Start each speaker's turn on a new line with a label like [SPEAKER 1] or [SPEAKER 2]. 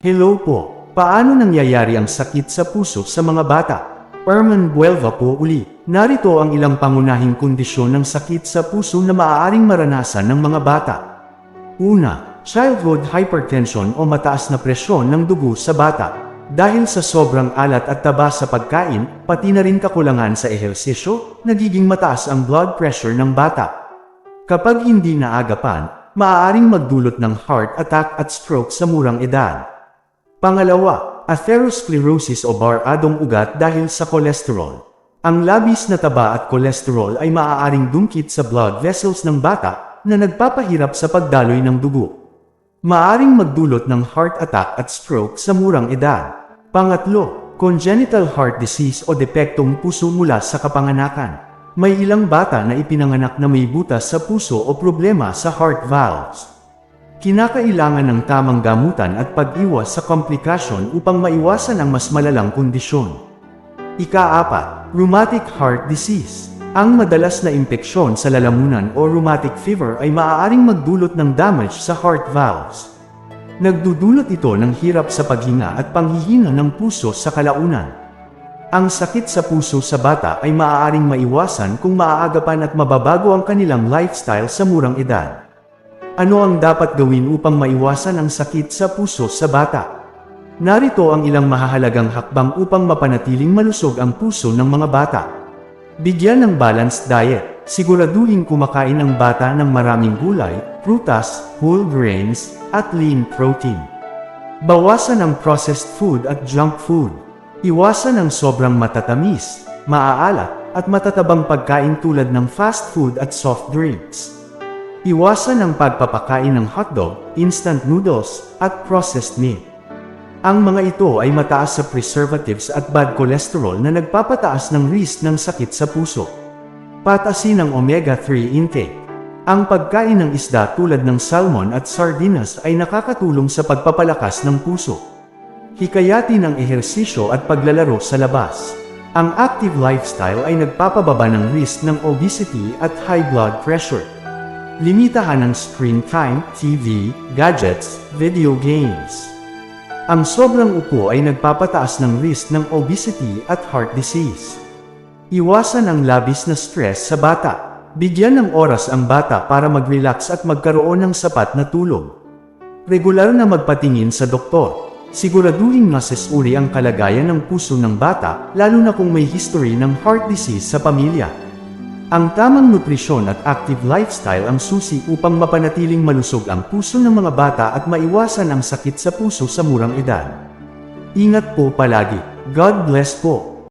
[SPEAKER 1] Hello po, paano nangyayari ang sakit sa puso sa mga bata? Herman Buelva po uli. Narito ang ilang pangunahing kondisyon ng sakit sa puso na maaaring maranasan ng mga bata. Una, childhood hypertension o mataas na presyon ng dugo sa bata. Dahil sa sobrang alat at taba sa pagkain, pati na rin kakulangan sa ehersisyo, nagiging mataas ang blood pressure ng bata. Kapag hindi naagapan, maaaring magdulot ng heart attack at stroke sa murang edad. Pangalawa, atherosclerosis o baradong ugat dahil sa kolesterol. Ang labis na taba at kolesterol ay maaaring dumkit sa blood vessels ng bata na nagpapahirap sa pagdaloy ng dugo. Maaaring magdulot ng heart attack at stroke sa murang edad. Pangatlo, congenital heart disease o depektong puso mula sa kapanganakan. May ilang bata na ipinanganak na may butas sa puso o problema sa heart valves. Kinakailangan ng tamang gamutan at pag-iwas sa komplikasyon upang maiwasan ang mas malalang kondisyon. Ika-4, rheumatic heart disease. Ang madalas na impeksyon sa lalamunan o rheumatic fever ay maaaring magdulot ng damage sa heart valves. Nagdudulot ito ng hirap sa paghinga at panghihina ng puso sa kalaunan. Ang sakit sa puso sa bata ay maaaring maiwasan kung maaagapan at mababago ang kanilang lifestyle sa murang edad. Ano ang dapat gawin upang maiwasan ang sakit sa puso sa bata? Narito ang ilang mahahalagang hakbang upang mapanatiling malusog ang puso ng mga bata. Bigyan ng balanced diet. Siguraduhin kumakain ang bata ng maraming gulay, prutas, whole grains, at lean protein. Bawasan ang processed food at junk food. Iwasan ang sobrang matatamis, maaalat, at matatabang pagkain tulad ng fast food at soft drinks. Iwasan ang pagpapakain ng hotdog, instant noodles, at processed meat. Ang mga ito ay mataas sa preservatives at bad cholesterol na nagpapataas ng risk ng sakit sa puso. Patasin ang omega-3 intake. Ang pagkain ng isda tulad ng salmon at sardinas ay nakakatulong sa pagpapalakas ng puso. Hikayatin ang ehersisyo at paglalaro sa labas. Ang active lifestyle ay nagpapababa ng risk ng obesity at high blood pressure. Limitahan ang screen time, TV, gadgets, video games. Ang sobrang upo ay nagpapataas ng risk ng obesity at heart disease. Iwasan ang labis na stress sa bata. Bigyan ng oras ang bata para mag-relax at magkaroon ng sapat na tulog. Regular na magpatingin sa doktor. Siguraduhin masesuri ang kalagayan ng puso ng bata, lalo na kung may history ng heart disease sa pamilya. Ang tamang nutrisyon at active lifestyle ang susi upang mapanatiling malusog ang puso ng mga bata at maiwasan ang sakit sa puso sa murang edad. Ingat po palagi. God bless po.